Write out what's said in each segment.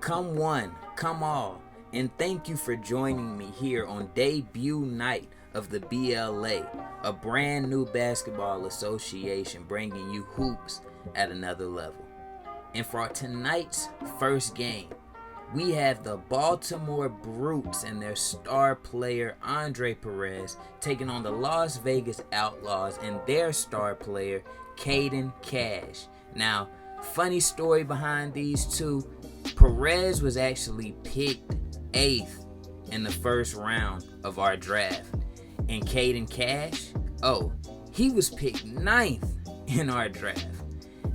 Come one, come all, and thank you for joining me here on debut night of the BLA, a brand new basketball association bringing you hoops at another level. And for tonight's first game, we have the Baltimore Brutes and their star player Andre Perez taking on the Las Vegas Outlaws and their star player Caden Cash. Now, funny story behind these two, Perez was actually picked 8th in the first round of our draft. And Caden Cash, he was picked 9th in our draft.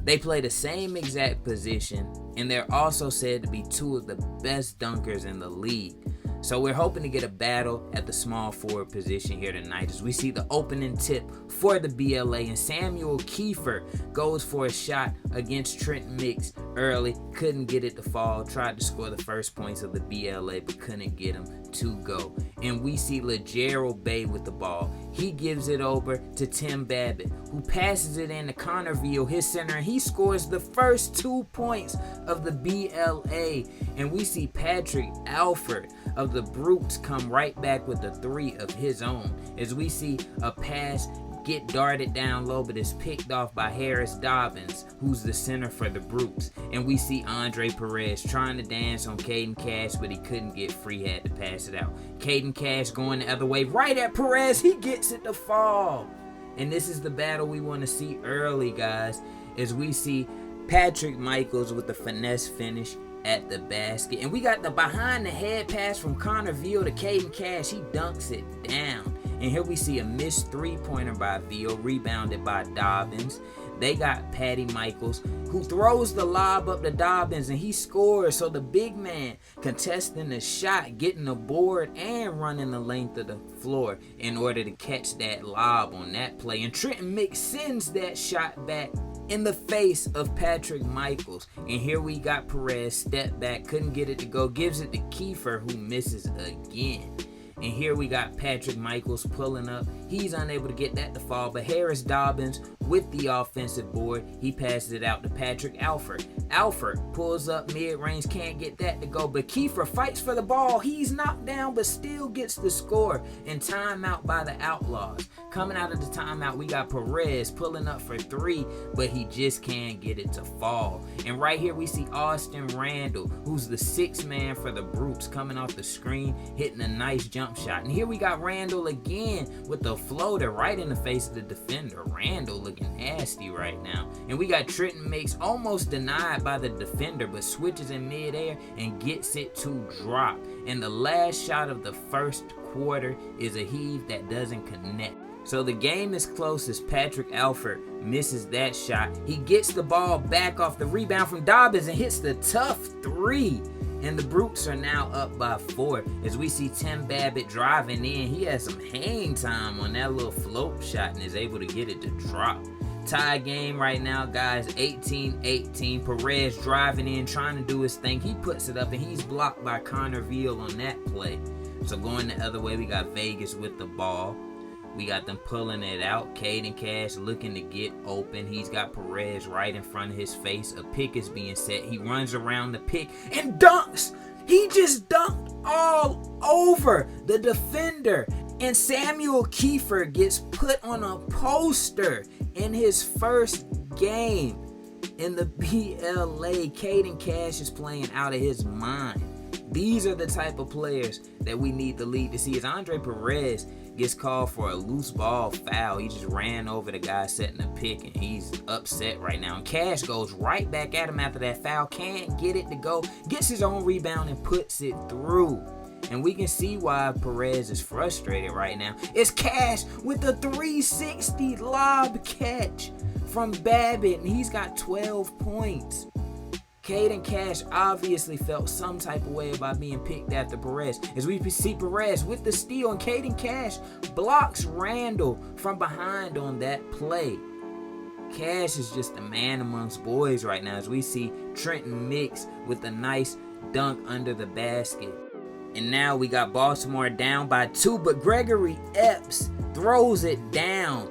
They play the same exact position, and they're also said to be two of the best dunkers in the league. So we're hoping to get a battle at the small forward position here tonight as we see the opening tip for the BLA, and Samuel Kiefer goes for a shot against Trent Mix early, couldn't get it to fall, tried to score the first points of the BLA but couldn't get him to go. And we see LeGerald Bay with the ball. He gives it over to Tim Babbitt, who passes it in to Connerville, his center, and he scores the first 2 points of the BLA. And we see Patrick Alford of the Brutes come right back with a 3 of his own, as we see a pass get darted down low, but is picked off by Harris Dobbins, who's the center for the Brutes. And we see Andre Perez trying to dance on Caden Cash, but he couldn't get free, had to pass it out. Caden Cash going the other way, right at Perez, he gets it to fall. And this is the battle we want to see early, guys, as we see Patrick Michaels with the finesse finish at the basket. And we got the behind the head pass from Connerville to Caden Cash. He dunks it down. And here we see a missed 3-pointer by Veal, rebounded by Dobbins. They got Patty Michaels, who throws the lob up to Dobbins, and he scores. So the big man contesting the shot, getting the board, and running the length of the floor in order to catch that lob on that play. And Trenton Mix sends that shot back in the face of Patrick Michaels. And here we got Perez, step back, couldn't get it to go, gives it to Kiefer, who misses again. And here we got Patrick Michaels pulling up. He's unable to get that to fall, but Harris Dobbins with the offensive board, he passes it out to Patrick Alford. Alford pulls up mid-range, can't get that to go, but Kiefer fights for the ball. He's knocked down, but still gets the score. And timeout by the Outlaws. Coming out of the timeout, we got Perez pulling up for 3, but he just can't get it to fall. And right here we see Austin Randall, who's the 6th man for the Brutes, coming off the screen, hitting a nice jump shot. And here we got Randall again with the floater right in the face of the defender. Randall looking nasty right now. And we got Trenton Mix almost denied by the defender, but switches in midair and gets it to drop. And the last shot of the first quarter is a heave that doesn't connect. So the game is close as Patrick Alford misses that shot. He gets the ball back off the rebound from Dobbins and hits the tough 3. And the Brutes are now up by 4 as we see Tim Babbitt driving in. He has some hang time on that little float shot and is able to get it to drop. Tie game right now, guys, 18-18. Perez driving in, trying to do his thing. He puts it up and he's blocked by Connerville on that play. So going the other way, we got Vegas with the ball. We got them pulling it out. Caden Cash looking to get open. He's got Perez right in front of his face. A pick is being set. He runs around the pick and dunks. He just dunked all over the defender. And Samuel Kiefer gets put on a poster in his first game in the BLA. Caden Cash is playing out of his mind. These are the type of players that we need the league to see. As Andre Perez gets called for a loose ball foul. He just ran over the guy setting the pick, and he's upset right now. And Cash goes right back at him after that foul. Can't get it to go. Gets his own rebound and puts it through. And we can see why Perez is frustrated right now. It's Cash with a 360 lob catch from Babbitt, and he's got 12 points. Caden Cash obviously felt some type of way about being picked after Perez, as we see Perez with the steal, and Caden Cash blocks Randall from behind on that play. Cash is just a man amongst boys right now, as we see Trenton Mix with a nice dunk under the basket. And now we got Baltimore down by 2, but Gregory Epps throws it down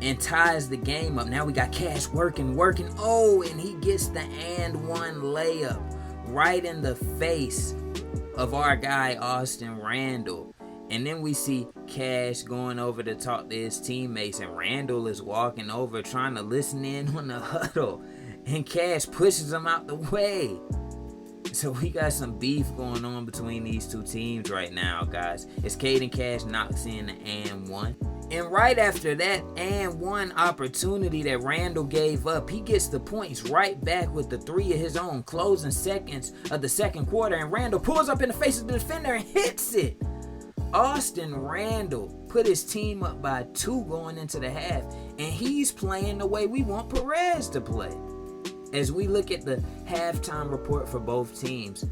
and ties the game up. Now we got Cash working. Oh, and he gets the and one layup right in the face of our guy Austin Randall. And then we see Cash going over to talk to his teammates, and Randall is walking over trying to listen in on the huddle, and Cash pushes him out the way. So we got some beef going on between these two teams right now, guys. As Caden Cash knocks in the and one. And right after that and one opportunity that Randall gave up, he gets the points right back with the three of his own closing seconds of the second quarter, and Randall pulls up in the face of the defender and hits it. Austin Randall put his team up by 2 going into the half, and he's playing the way we want Perez to play. As we look at the halftime report for both teams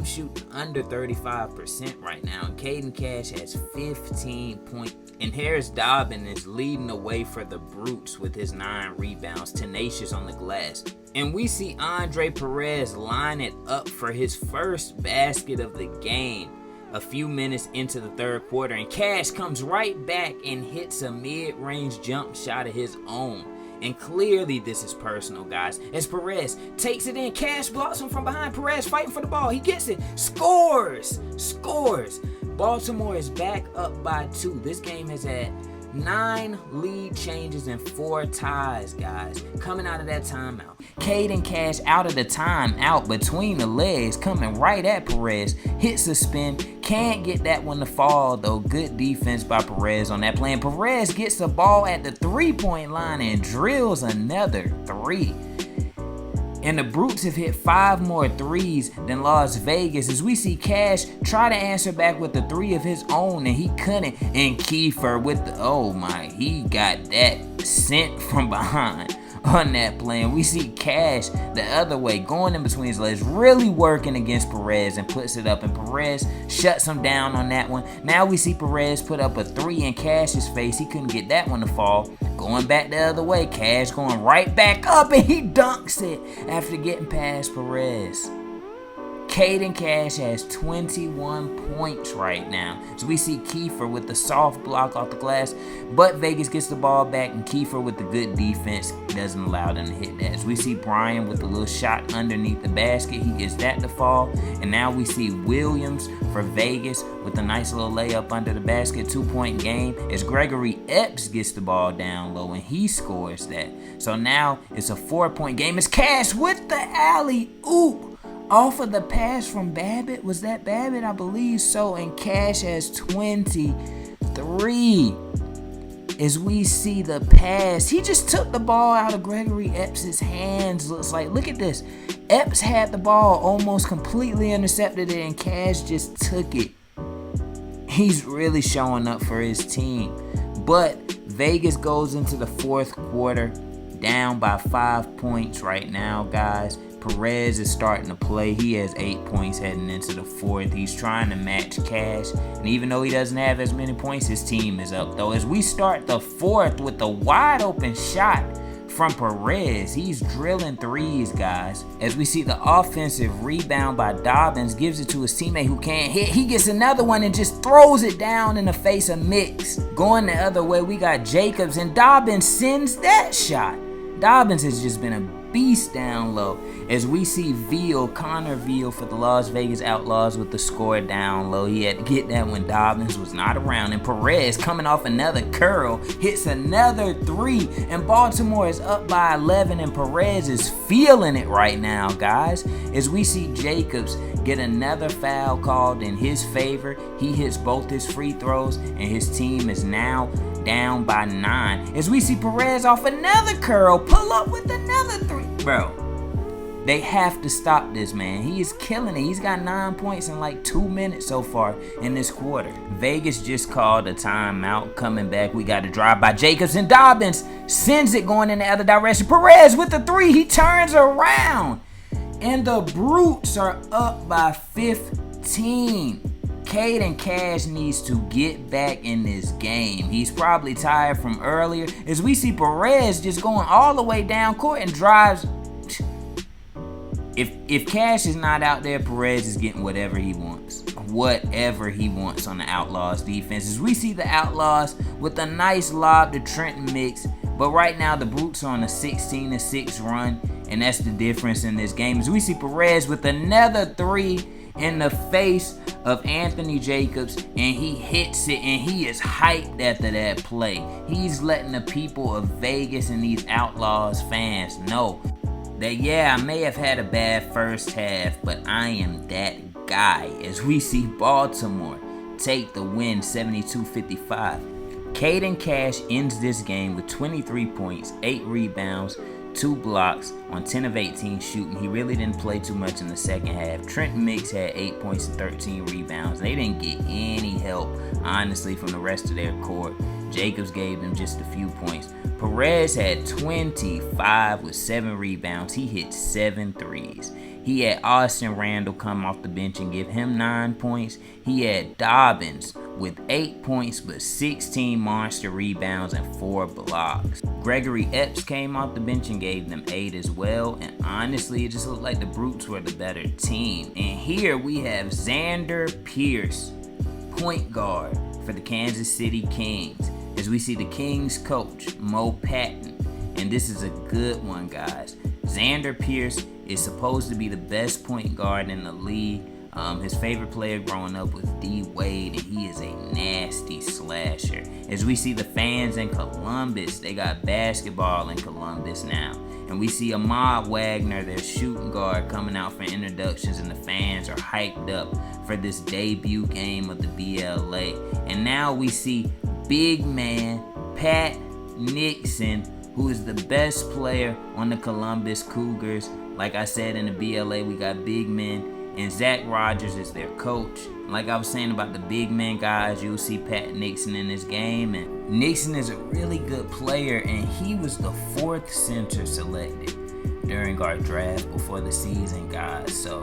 shoot under 35% right now, and Caden Cash has 15 points. And Harris Dobbin is leading the way for the Brutes with his 9 rebounds, tenacious on the glass. And we see Andre Perez line it up for his first basket of the game a few minutes into the third quarter, and Cash comes right back and hits a mid-range jump shot of his own. And clearly this is personal, guys, as Perez takes it in. Cash blocks him from behind. Perez fighting for the ball. He gets it. Scores. Baltimore is back up by 2. This game has had 9 lead changes and 4 ties, guys. Coming out of that timeout, Caden Cash out of the timeout between the legs, coming right at Perez. Hits a spin. Can't get that one to fall, though. Good defense by Perez on that play. And Perez gets the ball at the 3-point line and drills another 3. And the Brutes have hit 5 more threes than Las Vegas, as we see Cash try to answer back with the 3 of his own, and he couldn't. And Kiefer with the, he got that sent from behind on that play. And we see Cash the other way, going in between his legs, really working against Perez, and puts it up, and Perez shuts him down on that one. Now we see Perez put up a 3 in Cash's face. He couldn't get that one to fall. Going back the other way, Cash going right back up, and he dunks it after getting past Perez. Caden Cash has 21 points right now. So we see Kiefer with the soft block off the glass, but Vegas gets the ball back, and Kiefer with the good defense doesn't allow them to hit that. So we see Brian with the little shot underneath the basket. He gets that to fall. And now we see Williams for Vegas with a nice little layup under the basket. 2-point game as Gregory Epps gets the ball down low, and he scores that. So now it's a 4-point game. It's Cash with the alley-oop off of the pass from Babbitt. Was that Babbitt? I believe so. And Cash has 23. As we see the pass, he just took the ball out of Gregory Epps' hands. Looks like, look at this. Epps had the ball, almost completely intercepted it, and Cash just took it. He's really showing up for his team. But Vegas goes into the fourth quarter down by 5 points right now, guys. Perez is starting to play. He has 8 points heading into the fourth. He's trying to match Cash, and even though he doesn't have as many points, his team is up, though. As we start the fourth with a wide open shot from Perez, he's drilling threes, guys. As we see the offensive rebound by Dobbins, gives it to his teammate who can't hit. He gets another one and just throws it down in the face of Mix. Going the other way, we got Jacobs, and Dobbins sends that shot. Dobbins has just been a beast down low. As we see Connor Veal for the Las Vegas Outlaws with the score down low. He had to get that when Dobbins was not around. And Perez, coming off another curl, hits another 3. And Baltimore is up by 11, and Perez is feeling it right now, guys. As we see Jacobs get another foul called in his favor. He hits both his free throws, and his team is now down by 9. As we see Perez off another curl, pull up with another 3. Bro, they have to stop this, man. He is killing it. He's got 9 points in like 2 minutes so far in this quarter. Vegas just called a timeout. Coming back, we got a drive by Jacobs, and Dobbins sends it going in the other direction. Perez with the 3. He turns around, and the Brutes are up by 15. Caden Cash needs to get back in this game. He's probably tired from earlier, as we see Perez just going all the way down court and drives. If Cash is not out there, Perez is getting whatever he wants. Whatever he wants on the Outlaws defense. As we see the Outlaws with a nice lob to Trenton Mix. But right now the Brutes are on a 16-6 run. And that's the difference in this game. As we see Perez with another 3 in the face of Anthony Jacobs, and he hits it, and he is hyped after that play. He's letting the people of Vegas and these Outlaws fans know that, yeah, I may have had a bad first half, but I am that guy. As we see Baltimore take the win 72-55. Caden Cash ends this game with 23 points, 8 rebounds, 2 blocks on 10 of 18 shooting. He really didn't play too much in the second half. Trent Mix had 8 points and 13 rebounds. They didn't get any help, honestly, from the rest of their court. Jacobs gave them just a few points. Perez had 25 with 7 rebounds. He hit 7 threes. He had Austin Randall come off the bench and give him 9 points. He had Dobbins with 8 points but 16 monster rebounds and 4 blocks. Gregory Epps came off the bench and gave them 8 as well. And honestly, it just looked like the Brutes were the better team. And here we have Xander Pierce, point guard for the Kansas City Kings. As we see the Kings coach, Mo Patton. And this is a good one, guys. Xander Pierce is supposed to be the best point guard in the league. His favorite player growing up was D. Wade, and he is a nasty slasher. As we see the fans in Columbus, they got basketball in Columbus now. And we see Ahmad Wagner, their shooting guard, coming out for introductions, and the fans are hyped up for this debut game of the BLA. And now we see big man Pat Nixon, who is the best player on the Columbus Cougars. Like I said, in the BLA, we got big men, and Zach Rogers is their coach. Like I was saying about the big men guys, you'll see Pat Nixon in this game, and Nixon is a really good player, and he was the 4th center selected during our draft before the season, guys. So,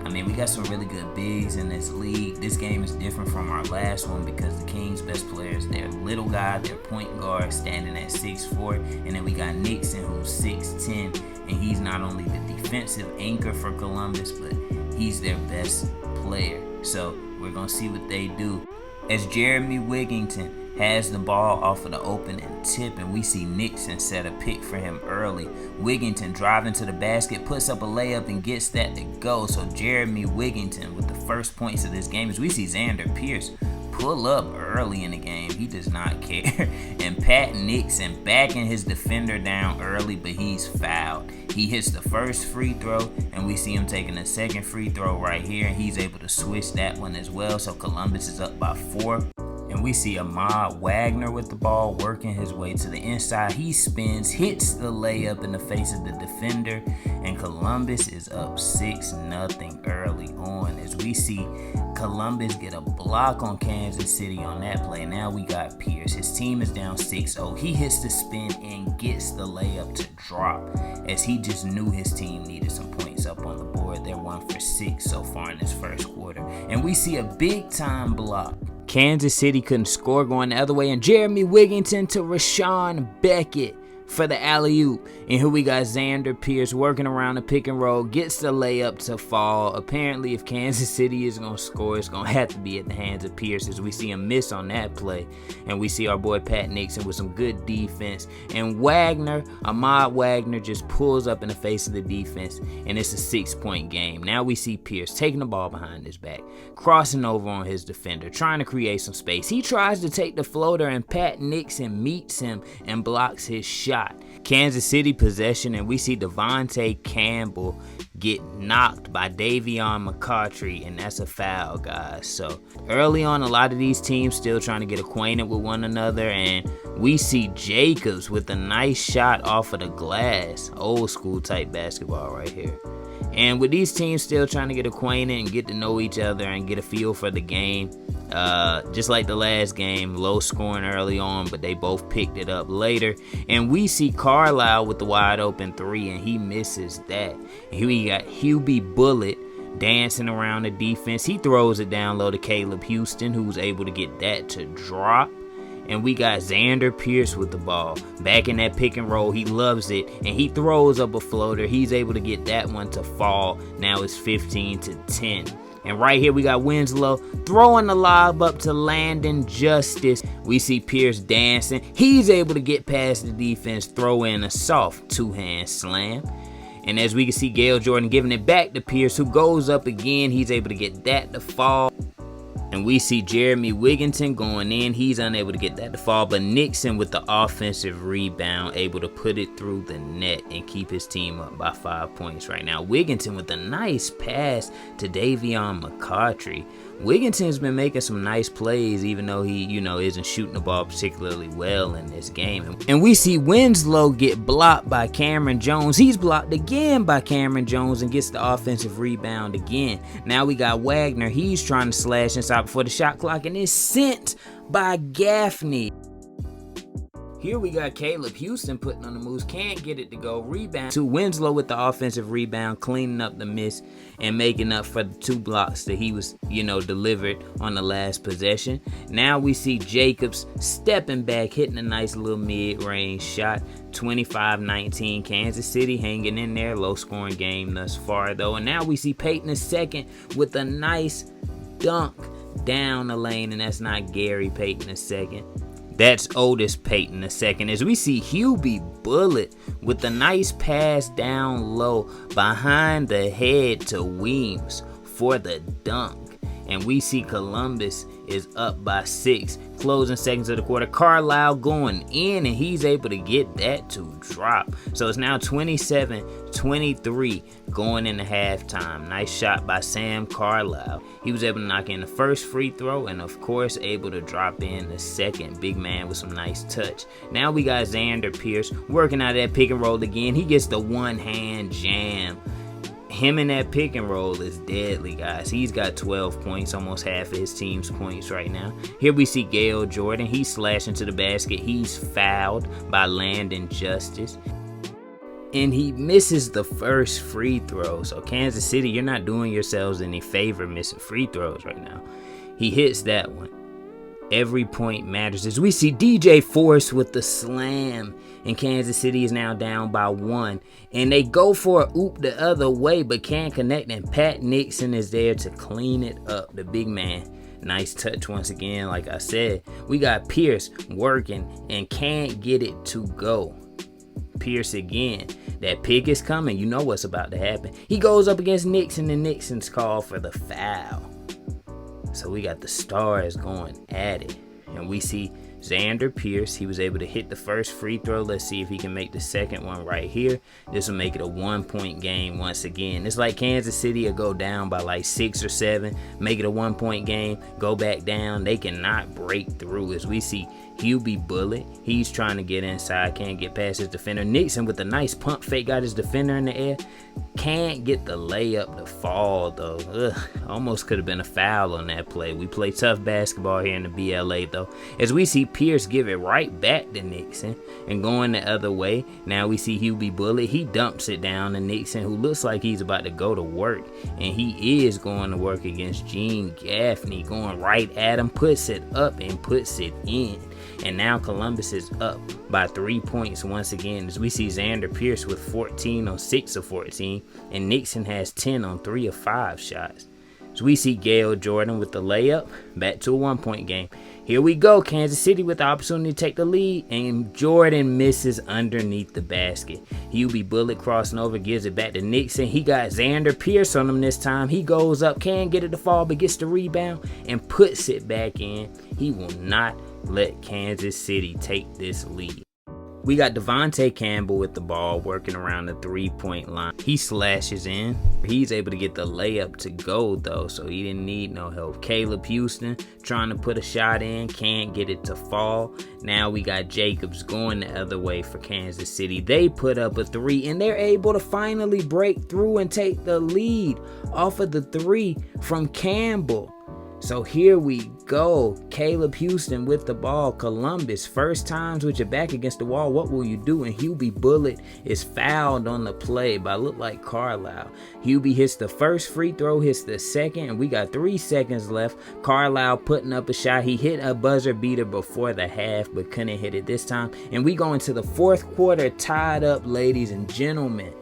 I mean, we got some really good bigs in this league. This game is different from our last one because the Kings' best players, they're little guy, their point guard standing at 6'4", and then we got Nixon, who's 6'10", and he's not only the defensive anchor for Columbus, but he's their best player. So we're going to see what they do. As Jeremy Wigginton has the ball off of the opening tip, and we see Nixon set a pick for him early. Wigginton driving to the basket, puts up a layup, and gets that to go. So Jeremy Wigginton with the first points of this game. As we see Xander Pierce pull up early in the game. He does not care. And Pat Nixon backing his defender down early, but he's fouled. He hits the first free throw, and we see him taking the second free throw right here, and he's able to switch that one as well. So Columbus is up by 4. And we see Ahmad Wagner with the ball, working his way to the inside. He spins, hits the layup in the face of the defender, and Columbus is up 6-0 early on. As we see Columbus get a block on Kansas City on that play. Now we got Pierce. His team is down 6-0. He hits the spin and gets the layup to drop, as he just knew his team needed some points up on the board. They're 1 for 6 so far in this first quarter. And we see a big time block. Kansas City couldn't score going the other way, and Jeremy Wigginton to Rashawn Beckett for the alley-oop. And here we got Xander Pierce working around the pick and roll, gets the layup to fall. Apparently, if Kansas City is going to score, it's going to have to be at the hands of Pierce, as we see him miss on that play. And we see our boy Pat Nixon with some good defense. And Ahmad Wagner just pulls up in the face of the defense, and it's a 6-point game. Now we see Pierce taking the ball behind his back, crossing over on his defender, trying to create some space. He tries to take the floater, and Pat Nixon meets him and blocks his shot. Kansas City possession, and we see Devontae Campbell get knocked by Davion McCautry, and that's a foul, guys. So early on, a lot of these teams still trying to get acquainted with one another, and we see Jacobs with a nice shot off of the glass. Old school type basketball right here. And with these teams still trying to get acquainted and get to know each other and get a feel for the game, just like the last game, low scoring early on, but they both picked it up later. And we see Carlisle with the wide open 3, and he misses that. And here we got Hubie Bullitt dancing around the defense. He throws it down low to Caleb Houston, who's able to get that to drop. And we got Xander Pierce with the ball. Back in that pick and roll, he loves it, and he throws up a floater. He's able to get that one to fall. Now it's 15-10. And right here we got Winslow throwing the lob up to Landon Justice. We see Pierce dancing. He's able to get past the defense, throw in a soft 2-hand slam. And as we can see, Gale Jordan giving it back to Pierce, who goes up again. He's able to get that to fall. And we see Jeremy Wigginton going in. He's unable to get that to fall, but Nixon with the offensive rebound, able to put it through the net and keep his team up by 5 points right now. Wigginton with a nice pass to Davion McCautry. Wigginton's been making some nice plays, even though he, isn't shooting the ball particularly well in this game. And we see Winslow get blocked by Cameron Jones. He's blocked again by Cameron Jones and gets the offensive rebound again. Now we got Wagner. He's trying to slash inside before the shot clock and is sent by Gaffney. Here we got Caleb Houston putting on the moves, can't get it to go. Rebound to Winslow with the offensive rebound, cleaning up the miss and making up for the 2 blocks that he was, delivered on the last possession. Now we see Jacobs stepping back, hitting a nice little mid-range shot. 25-19, Kansas City hanging in there. Low-scoring game thus far, though. And now we see Peyton II with a nice dunk down the lane, and that's not Gary Payton II. That's Otis Payton II. As we see Hubie Bullet with a nice pass down low behind the head to Weems for the dunk. And we see Columbus is up by 6. Closing seconds of the quarter. Carlisle going in, and he's able to get that to drop. So it's now 27-23 going into halftime. Nice shot by Sam Carlisle. He was able to knock in the first free throw and, of course, able to drop in the second. Big man with some nice touch. Now we got Xander Pierce working out that pick and roll again. He gets the one-hand jam. Him in that pick and roll is deadly, guys. He's got 12 points, almost half of his team's points right now. Here we see Gale Jordan. He's slashing to the basket. He's fouled by Landon Justice. And he misses the first free throw. So Kansas City, you're not doing yourselves any favor missing free throws right now. He hits that one. Every point matters. As we see DJ Force with the slam, and Kansas City is now down by 1. And they go for a oop the other way, but can't connect. And Pat Nixon is there to clean it up. The big man. Nice touch once again. Like I said, we got Pierce working and can't get it to go. Pierce again. That pick is coming. You know what's about to happen. He goes up against Nixon, and Nixon's called for the foul. So we got the Stars going at it. And we see Xander Pierce. He was able to hit the first free throw. Let's see if he can make the second one right here. This will make it a 1-point game once again. It's like Kansas City will go down by like 6 or 7. Make it a 1-point game. Go back down. They cannot break through. As we see Hubie Bullet. He's trying to get inside. Can't get past his defender. Nixon with a nice pump fake. Got his defender in the air. Can't get the layup to fall, though. Almost could have been a foul on that play. We play tough basketball here in the BLA, though. As we see Pierce give it right back to Nixon and going the other way. Now we see Hubie Bullet. He dumps it down to Nixon, who looks like he's about to go to work. And he is going to work against Gene Gaffney. Going right at him. Puts it up and puts it in. And now Columbus is up by 3 points once again, as we see Xander Pierce with 14 on 6 of 14, and Nixon has 10 on 3 of 5 shots. So we see Gale Jordan with the layup, back to a 1-point game. Here we go, Kansas City with the opportunity to take the lead, and Jordan misses underneath the basket. Hubie Bullet crossing over, gives it back to Nixon. He got Xander Pierce on him this time. He goes up, can't get it to fall, but gets the rebound and puts it back in. He will not let Kansas City take this lead. We got Devontae Campbell with the ball working around the 3-point line. He slashes in. He's able to get the layup to go, though, so he didn't need no help. Caleb Houston trying to put a shot in. Can't get it to fall. Now we got Jacobs going the other way for Kansas City. They put up a 3, and they're able to finally break through and take the lead off of the 3 from Campbell. So here we go. Caleb Houston with the ball. Columbus, first times with your back against the wall. What will you do? And Hubie Bullet is fouled on the play by look like Carlisle. Hubie hits the first free throw, hits the second, and we got 3 seconds left. Carlisle putting up a shot. He hit a buzzer beater before the half, but couldn't hit it this time. And we go into the fourth quarter tied up, ladies and gentlemen.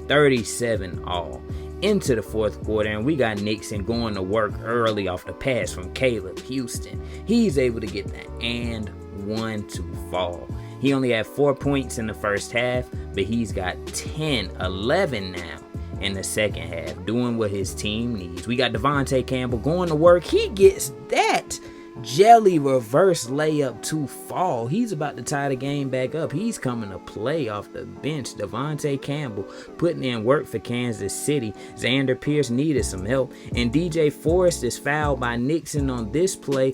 37 all. Into the fourth quarter, and we got Nixon going to work early off the pass from Caleb Houston. He's able to get that and 1 to fall. He only had 4 points in the first half, but he's got 11 now in the second half, doing what his team needs. We got Devontae Campbell going to work. He gets that jelly reverse layup to fall. He's about to tie the game back up. He's coming to play off the bench. Devontae Campbell putting in work for Kansas City. Xander Pierce needed some help, and DJ Forrest is fouled by Nixon on this play,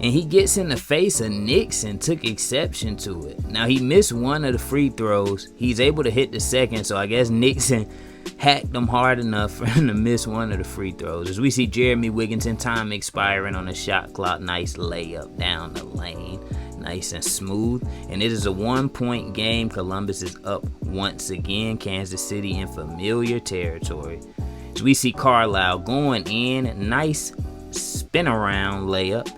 and he gets in the face of Nixon, took exception to it. Now, he missed one of the free throws. He's able to hit the second, so I guess Nixon hacked him hard enough for him to miss one of the free throws. As we see Jeremy Wigginton, time expiring on the shot clock. Nice layup down the lane. Nice and smooth. And it is a 1-point game. Columbus is up once again. Kansas City in familiar territory. As we see Carlisle going in. Nice spin around layup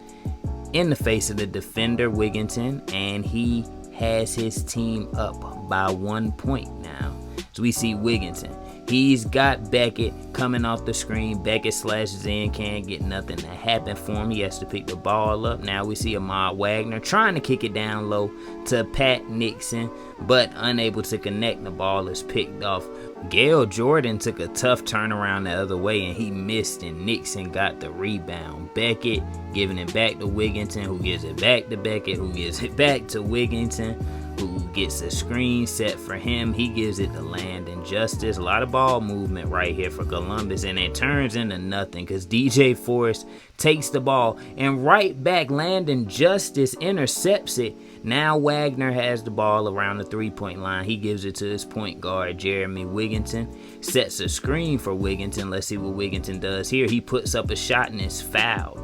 in the face of the defender, Wigginton. And he has his team up by 1 point now. So we see Wigginton. He's got Beckett coming off the screen. Beckett slashes in, can't get nothing to happen for him. He has to pick the ball up. Now we see Ahmad Wagner trying to kick it down low to Pat Nixon, but unable to connect. The ball is picked off. Gail Jordan took a tough turnaround the other way, and he missed, and Nixon got the rebound. Beckett giving it back to Wigginton, who gives it back to Beckett, who gives it back to Wigginton, who gets a screen set for him. He gives it to Landon Justice. A lot of ball movement right here for Columbus, and it turns into nothing because DJ Forrest takes the ball, and right back Landon Justice intercepts it. Now Wagner has the ball around the three-point line. He gives it to his point guard, Jeremy Wigginton. Sets a screen for Wigginton. Let's see what Wigginton does here. He puts up a shot and is fouled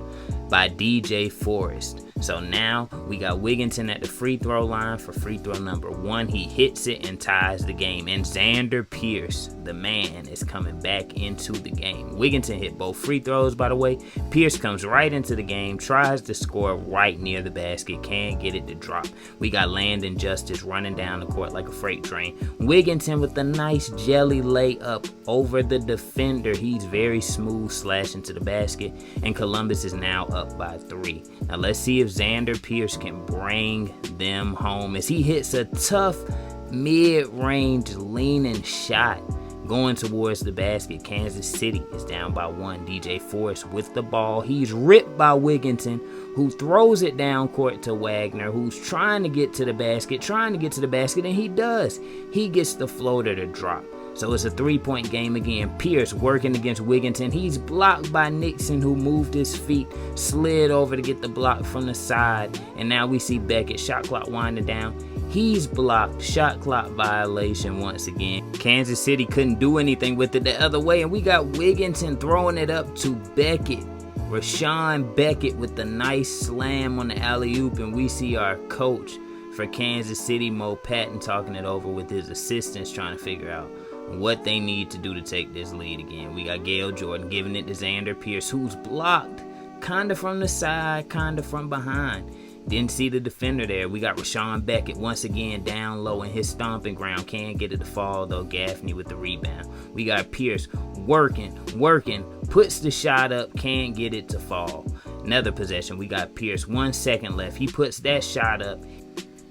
by DJ Forrest. So now we got Wigginton at the free throw line for free throw number 1. He hits it and ties the game. And Xander Pierce, the man, is coming back into the game. Wigginton hit both free throws, by the way. Pierce comes right into the game, tries to score right near the basket, can't get it to drop. We got Landon Justice running down the court like a freight train. Wigginton with a nice jelly layup over the defender. He's very smooth, slashing to the basket. And Columbus is now up by 3. Now let's see if Xander Pierce can bring them home as he hits a tough mid-range leaning shot going towards the basket. Kansas City is down by 1. DJ Forrest with the ball. He's ripped by Wigginton, who throws it down court to Wagner, who's trying to get to the basket, and he does. He gets the floater to drop. So it's a 3-point game again. Pierce working against Wigginton. He's blocked by Nixon, who moved his feet, slid over to get the block from the side. And now we see Beckett. Shot clock winding down. He's blocked. Shot clock violation once again. Kansas City couldn't do anything with it the other way. And we got Wigginton throwing it up to Beckett. Rashawn Beckett with the nice slam on the alley-oop. And we see our coach for Kansas City, Mo Patton, talking it over with his assistants, trying to figure out what they need to do to take this lead again. We got Gail Jordan giving it to Xander Pierce, who's blocked kind of from the side, kind of from behind. Didn't see the defender there. We got Rashawn Beckett once again down low in his stomping ground. Can't get it to fall though. Gaffney with the rebound. We got Pierce working, puts the shot up, can't get it to fall. Another possession. We got Pierce, 1 second left. He puts that shot up.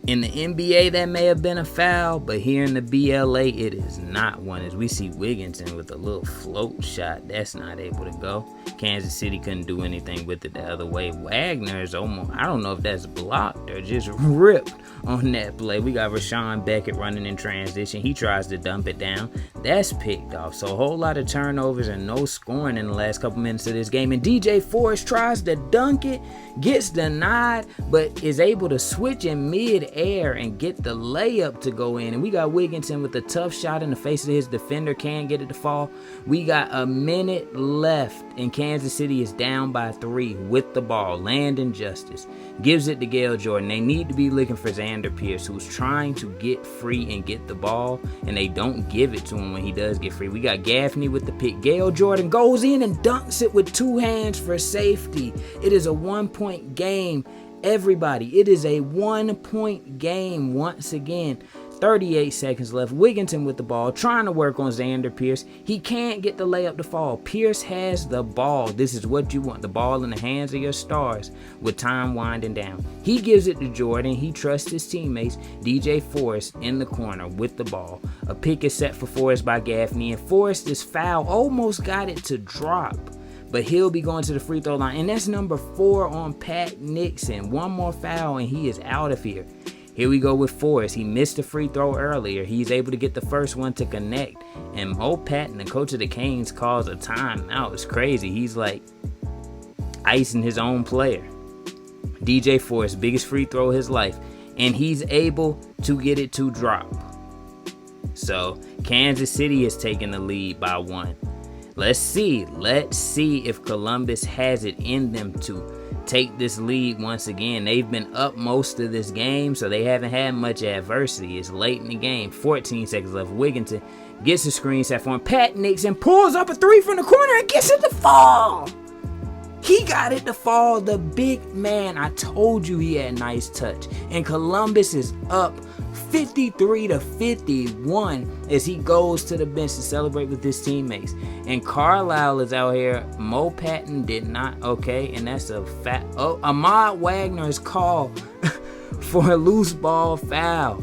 In the NBA, that may have been a foul, but here in the BLA, it is not one. As we see Wigginton with a little float shot, that's not able to go. Kansas City couldn't do anything with it the other way. Wagner is almost, I don't know if that's blocked or just ripped on that play. We got Rashawn Beckett running in transition. He tries to dump it down. That's picked off. So a whole lot of turnovers and no scoring in the last couple minutes of this game. And DJ Forrest tries to dunk it, gets denied, but is able to switch in mid-air and get the layup to go in. And we got Wigginton with a tough shot in the face of his defender, can't get it to fall. We got a minute left, and Kansas City is down by 3 with the ball. Landon Justice gives it to Gail Jordan. They need to be looking for Xander Pierce, who's trying to get free and get the ball, and they don't give it to him when he does get free. We got Gaffney with the pick. Gail Jordan goes in and dunks it with 2 hands for safety. It is a 1-point game. Everybody, it is a 1-point game once again. 38 seconds left. Wigginton with the ball, trying to work on Xander Pierce. He can't get the layup to fall. Pierce has the ball. This is what you want, the ball in the hands of your stars with time winding down. He gives it to Jordan. He trusts his teammates. DJ Forrest in the corner with the ball. A pick is set for Forrest by Gaffney, and Forrest is fouled. Almost got it to drop, but he'll be going to the free throw line. And that's number 4 on Pat Nixon. One more foul, and he is out of here. Here we go with Forrest. He missed the free throw earlier. He's able to get the first one to connect. And Mo Patton, the coach of the Canes, calls a timeout. It's crazy. He's like icing his own player. DJ Forrest, biggest free throw of his life. And he's able to get it to drop. So Kansas City is taking the lead by 1. Let's see if Columbus has it in them to take this lead once again. They've been up most of this game, so they haven't had much adversity. It's late in the game. 14 seconds left. Wigginton gets a screen set for him. Pat Nixon pulls up a 3 from the corner and gets it to fall. He got it to fall. The big man. I told you he had nice touch. And Columbus is up 53-51 as he goes to the bench to celebrate with his teammates. And Carlisle is out here. Mo Patton did not. Okay, and that's a fat. Oh, Ahmad Wagner is called for a loose ball foul.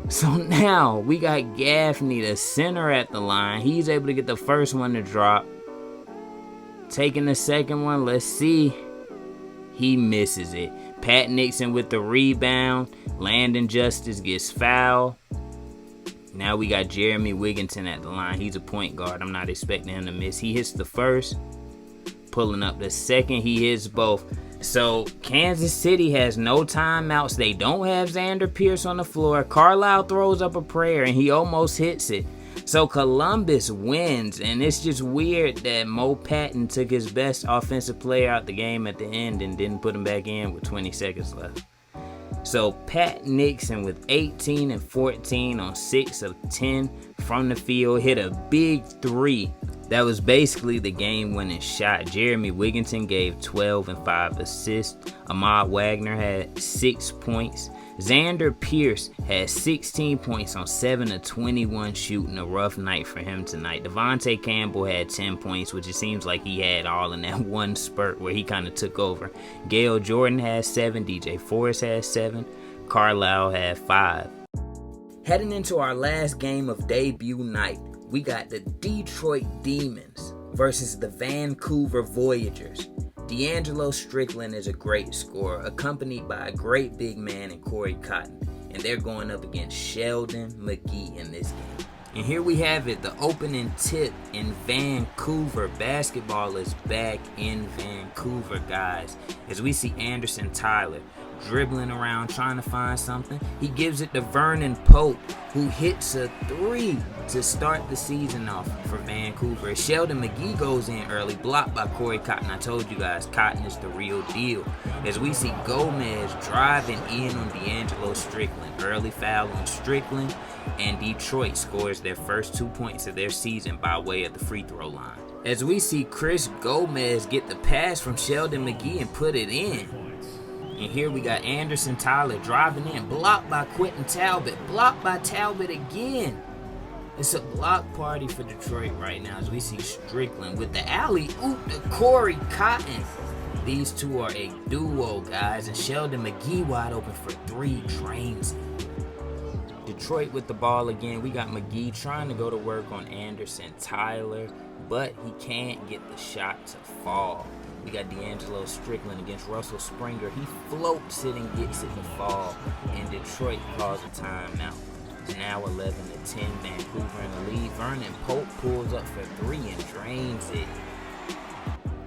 So now we got Gaffney, the center, at the line. He's able to get the first one to drop. Taking the second one. Let's see. He misses it. Pat Nixon with the rebound. Landon Justice gets fouled. Now we got Jeremy Wigginton at the line. He's a point guard. I'm not expecting him to miss. He hits the first. Pulling up the second. He hits both. So Kansas City has no timeouts. They don't have Xander Pierce on the floor. Carlisle throws up a prayer and he almost hits it. So Columbus wins, and it's just weird that Mo Patton took his best offensive player out the game at the end and didn't put him back in with 20 seconds left. So Pat Nixon with 18 and 14 on 6 of 10 from the field hit a big 3. That was basically the game-winning shot. Jeremy Wigginton gave 12 and 5 assists. Ahmad Wagner had 6 points. Xander Pierce had 16 points on 7 of 21 shooting. A rough night for him tonight. Devontae Campbell had 10 points, which it seems like he had all in that one spurt where he kind of took over. Gail Jordan had 7. DJ Forrest had 7. Carlisle had 5. Heading into our last game of debut night, we got the Detroit Demons versus the Vancouver Voyagers. D'Angelo Strickland is a great scorer, accompanied by a great big man in Corey Cotton, and they're going up against Sheldon Mcgee in this game. And here we have it, the opening tip in Vancouver. Basketball is back in Vancouver, guys, as we see Anderson Tyler dribbling around trying to find something. He gives it to Vernon Pope, who hits a 3 to start the season off for Vancouver. Sheldon Mcgee goes in early, blocked by Corey Cotton. I told you guys, Cotton is the real deal. As we see Gomez driving in on D'Angelo Strickland. Early foul on Strickland, and Detroit scores their first 2 points of their season by way of the free throw line. As we see Chris Gomez get the pass from Sheldon Mcgee and put it in. And here we got Anderson Tyler driving in, blocked by Quentin Talbot, blocked by Talbot again. It's a block party for Detroit right now as we see Strickland with the alley-oop to Corey Cotton. These two are a duo, guys, and Sheldon Mcgee wide open for 3 drains it. Detroit with the ball again. We got Mcgee trying to go to work on Anderson Tyler, but he can't get the shot to fall. We got D'Angelo Strickland against Russell Springer. He floats it and gets it to fall, and Detroit calls a timeout. It's now 11-10, Vancouver in the lead. Vernon Pope pulls up for 3 and drains it.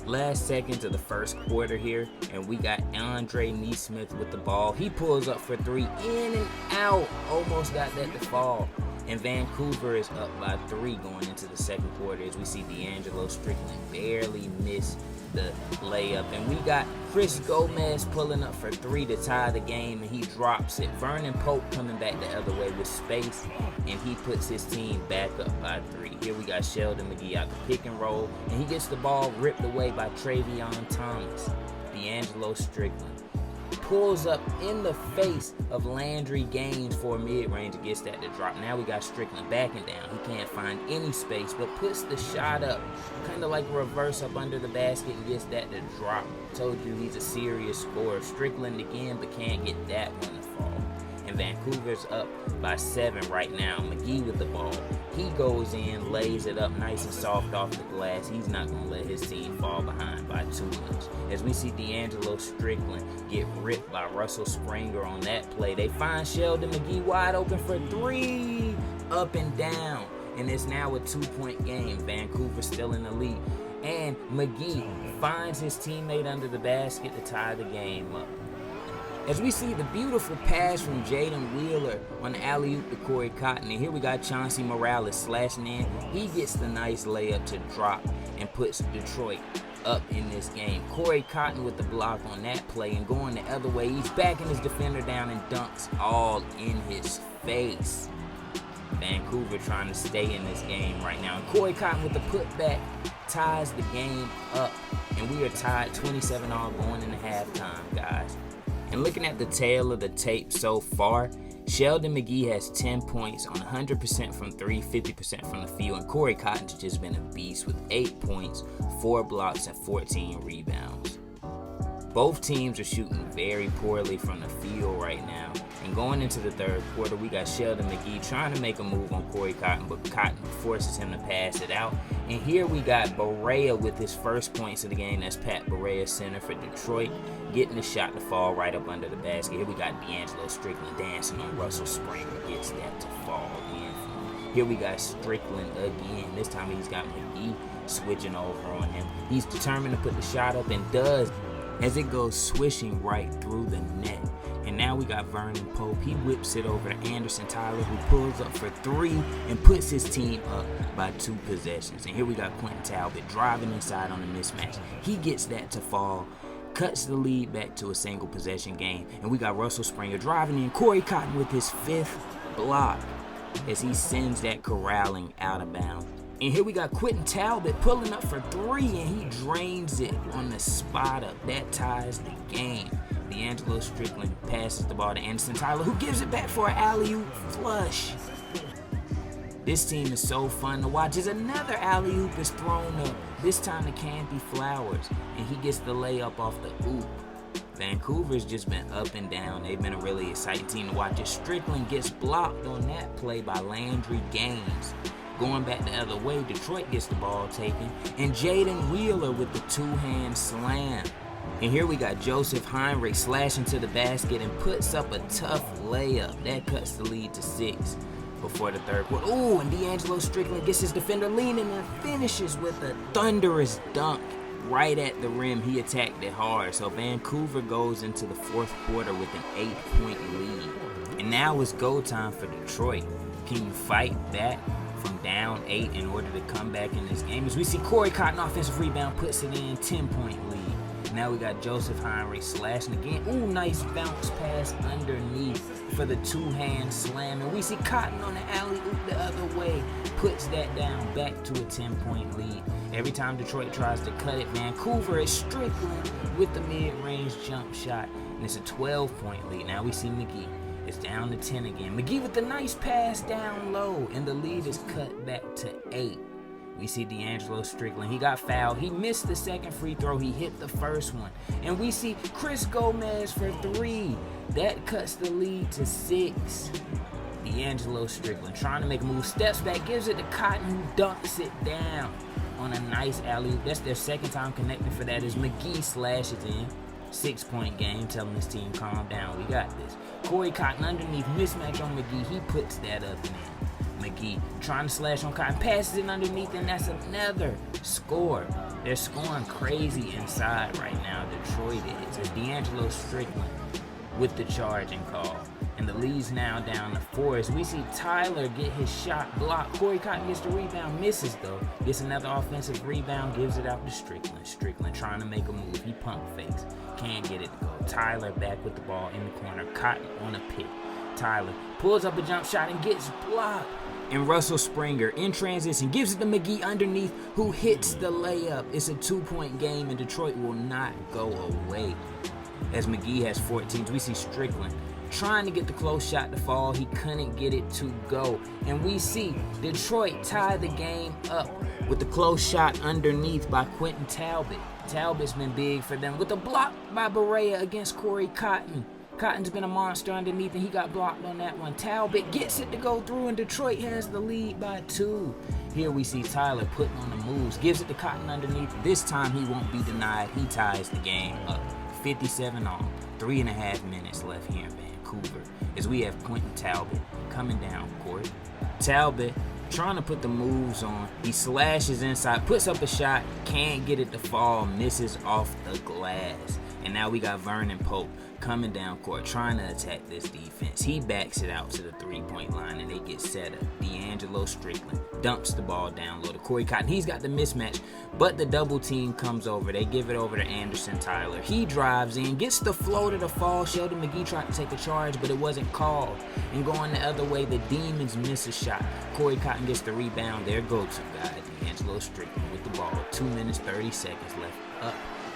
Last seconds of the first quarter here, and we got Andre Neesmith with the ball. He pulls up for 3, in and out. Almost got that to fall. And Vancouver is up by 3 going into the second quarter as we see D'Angelo Strickland barely miss the layup. And we got Chris Gomez pulling up for 3 to tie the game, and he drops it. Vernon Pope coming back the other way with space, and he puts his team back up by 3. Here we got Sheldon Mcgee out the pick and roll, and he gets the ball ripped away by Travion Thomas. D'Angelo Strickland pulls up in the face of Landry Gaines for a mid-range and gets that to drop. Now we got Strickland backing down. He can't find any space, but puts the shot up, kind of like a reverse up under the basket and gets that to drop. Told you he's a serious scorer. Strickland again, but can't get that one to fall. And Vancouver's up by 7 right now. Mcgee with the ball. He goes in, lays it up nice and soft off the glass. He's not going to let his team fall behind by too much. As we see D'Angelo Strickland get ripped by Russell Springer on that play. They find Sheldon Mcgee wide open for 3. Up and down. And it's now a 2-point game. Vancouver still in the lead. And Mcgee finds his teammate under the basket to tie the game up. As we see the beautiful pass from Jaden Wheeler on the alley-oop to Corey Cotton. And here we got Chauncey Morales slashing in. He gets the nice layup to drop and puts Detroit up in this game. Corey Cotton with the block on that play and going the other way. He's backing his defender down and dunks all in his face. Vancouver trying to stay in this game right now. And Corey Cotton with the putback ties the game up. And we are tied 27-all going into halftime, guys. And looking at the tail of the tape so far, Sheldon Mcgee has 10 points on 100% from 3, 50% from the field. And Corey Cotton's just been a beast with 8 points, 4 blocks, and 14 rebounds. Both teams are shooting very poorly from the field right now. And going into the third quarter, we got Sheldon Mcgee trying to make a move on Corey Cotton, but Cotton forces him to pass it out. And here we got Barea with his first points of the game. That's Pat Barea, center for Detroit, getting the shot to fall right up under the basket. Here we got D'Angelo Strickland dancing on Russell Springer, gets that to fall in. Here we got Strickland again. This time he's got Mcgee switching over on him. He's determined to put the shot up and does, as it goes swishing right through the net. And now we got Vernon Pope. He whips it over to Anderson Tyler, who pulls up for 3 and puts his team up by 2 possessions. And here we got Quentin Talbot driving inside on the mismatch. He gets that to fall, cuts the lead back to a single possession game. And we got Russell Springer driving in. Corey Cotton with his 5th block as he sends that corralling out of bounds. And here we got Quentin Talbot pulling up for 3, and he drains it on the spot up. That ties the game. D'Angelo Strickland passes the ball to Anderson Tyler, who gives it back for an alley-oop flush. This team is so fun to watch as another alley-oop is thrown up, this time to Campy Flowers, and he gets the layup off the oop. Vancouver's just been up and down. They've been a really exciting team to watch as Strickland gets blocked on that play by Landry Gaines. Going back the other way, Detroit gets the ball taken, and Jaden Wheeler with the 2-hand slam. And here we got Joseph Heinrich slashing to the basket and puts up a tough layup. That cuts the lead to 6 before the third quarter. Ooh, and D'Angelo Strickland gets his defender leaning and finishes with a thunderous dunk right at the rim. He attacked it hard. So Vancouver goes into the fourth quarter with an 8-point lead. And now it's go time for Detroit. Can you fight back from down 8 in order to come back in this game? As we see Corey Cotton offensive rebound, puts it in, 10-point lead. Now we got Joseph Heinrich slashing again. Ooh, nice bounce pass underneath for the 2-hand slam. And we see Cotton on the alley-oop the other way. Puts that down back to a 10-point lead. Every time Detroit tries to cut it, Vancouver is Strickland with the mid-range jump shot. And it's a 12-point lead. Now we see Mcgee. It's down to 10 again. Mcgee with the nice pass down low. And the lead is cut back to 8. We see D'Angelo Strickland. He got fouled. He missed the second free throw. He hit the first one. And we see Chris Gomez for 3. That cuts the lead to 6. D'Angelo Strickland trying to make a move. Steps back, gives it to Cotton, who dunks it down on a nice alley-oop. That's their second time connecting for that as Mcgee slashes in. 6-point game, telling his team, calm down. We got this. Corey Cotton underneath, mismatch on Mcgee. He puts that up and in. Mcgee trying to slash on Cotton, passes it underneath, and that's another score. They're scoring crazy inside right now, Detroit is. As D'Angelo Strickland with the charging call. And the lead's now down to 4 as we see Tyler get his shot blocked. Corey Cotton gets the rebound, misses though. Gets another offensive rebound, gives it out to Strickland. Strickland trying to make a move. He pump fakes. Can't get it to go. Tyler back with the ball in the corner. Cotton on a pick. Tyler pulls up a jump shot and gets blocked. And Russell Springer in transition gives it to Mcgee underneath, who hits the layup. It's a 2-point game and Detroit will not go away. as Mcgee has 14. We see Strickland trying to get the close shot to fall. He couldn't get it to go. And we see Detroit tie the game up with the close shot underneath by Quentin Talbot. Talbot's been big for them with a block by Berea against Corey Cotton. Cotton's been a monster underneath, and he got blocked on that one. Talbot gets it to go through, and Detroit has the lead by 2. Here we see Tyler putting on the moves, gives it to Cotton underneath. This time he won't be denied. He ties the game up. 57 all. 3.5 minutes left here in Vancouver as we have Quentin Talbot coming down court. Talbot trying to put the moves on. He slashes inside, puts up a shot, can't get it to fall, misses off the glass. And now we got Vernon Pope coming down court trying to attack this defense. He backs it out to the 3-point line and they get set up. D'Angelo Strickland dumps the ball down low to Corey Cotton. He's got the mismatch, but the double team comes over. They give it over to Anderson Tyler. He drives in, gets the floater to fall. Sheldon Mcgee tried to take a charge, but it wasn't called. And going the other way, the Dmons miss a shot. Corey Cotton gets the rebound. Their go-to guy, D'Angelo Strickland, with the ball. 2 minutes, 30 seconds left, up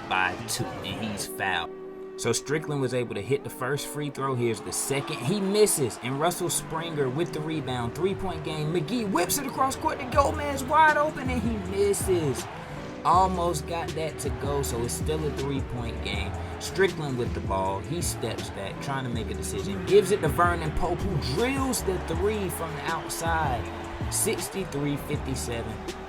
by 2, and he's fouled. So Strickland was able to hit the first free throw. Here's the second. He misses, and Russell Springer with the rebound. 3-point game. Mcgee whips it across court to Gomez, wide open, and he misses. Almost got that to go, so it's still a 3-point game. Strickland with the ball. He steps back, trying to make a decision. Gives it to Vernon Pope, who drills the 3 from the outside. 63-57,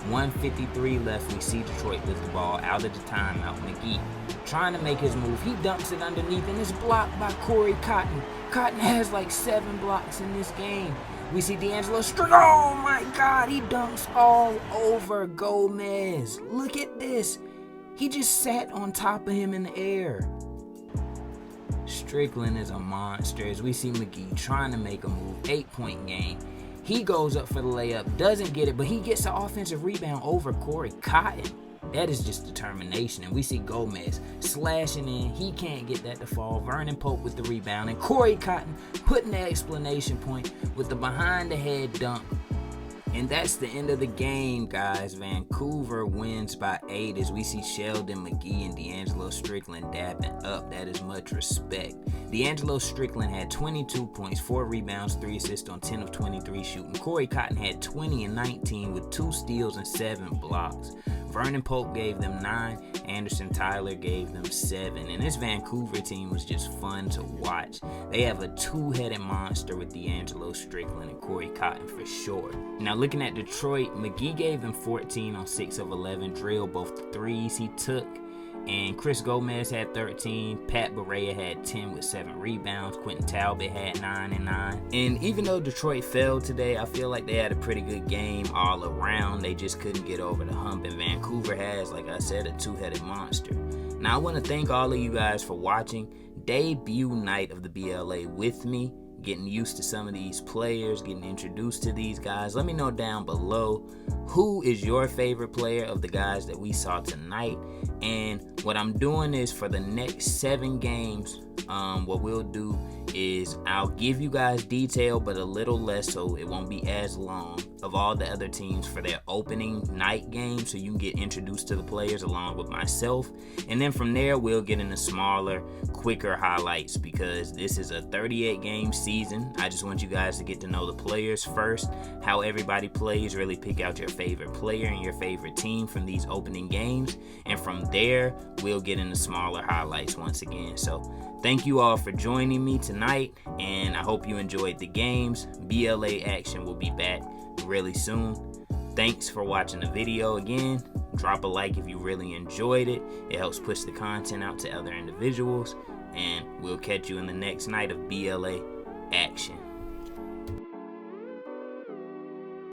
153 left. We see Detroit with the ball out of the timeout. Mcgee trying to make his move. He dumps it underneath and it's blocked by Corey Cotton. Cotton has like 7 blocks in this game. We see D'Angelo Strickland. Oh my God, he dunks all over Gomez. Look at this. He just sat on top of him in the air. Strickland is a monster as we see Mcgee trying to make a move. 8-point game. He goes up for the layup, doesn't get it, but he gets the offensive rebound over Corey Cotton. That is just determination. And we see Gomez slashing in. He can't get that to fall. Vernon Pope with the rebound. And Corey Cotton putting the explanation point with the behind-the-head dunk. And that's the end of the game, guys. Vancouver wins by 8 as we see Sheldon Mcgee and D'Angelo Strickland dapping up. That is much respect. D'Angelo Strickland had 22 points, 4 rebounds, 3 assists on 10 of 23 shooting. Corey Cotton had 20 and 19 with 2 steals and 7 blocks. Vernon Pope gave them 9. Anderson Tyler gave them 7. And this Vancouver team was just fun to watch. They have a 2-headed monster with D'Angelo Strickland and Corey Cotton for sure. Now looking at Detroit, Mcgee gave them 14 on 6 of 11, drilled both the 3s he took. And Chris Gomez had 13. Pat Berea had 10 with 7 rebounds. Quentin Talbot had 9 and 9. And even though Detroit failed today, I feel like they had a pretty good game all around. They just couldn't get over the hump. And Vancouver has, like I said, a 2-headed monster. Now I want to thank all of you guys for watching debut night of the BLA with me. Getting used to some of these players, getting introduced to these guys. Let me know down below who is your favorite player of the guys that we saw tonight. And what I'm doing is for the next 7 games, what we'll do is I'll give you guys detail, but a little less, so it won't be as long, of all the other teams for their opening night game, so you can get introduced to the players along with myself. And then from there, we'll get into smaller, quicker highlights, because this is a 38 game season. I just want you guys to get to know the players first, how everybody plays, really pick out your favorite player and your favorite team from these opening games. And from there, we'll get into smaller highlights once again. So thank you all for joining me tonight, and I hope you enjoyed the games. BLA action will be back really soon. Thanks for watching the video again. Drop a like if you really enjoyed it. It helps push the content out to other individuals, and we'll catch you in the next night of BLA action.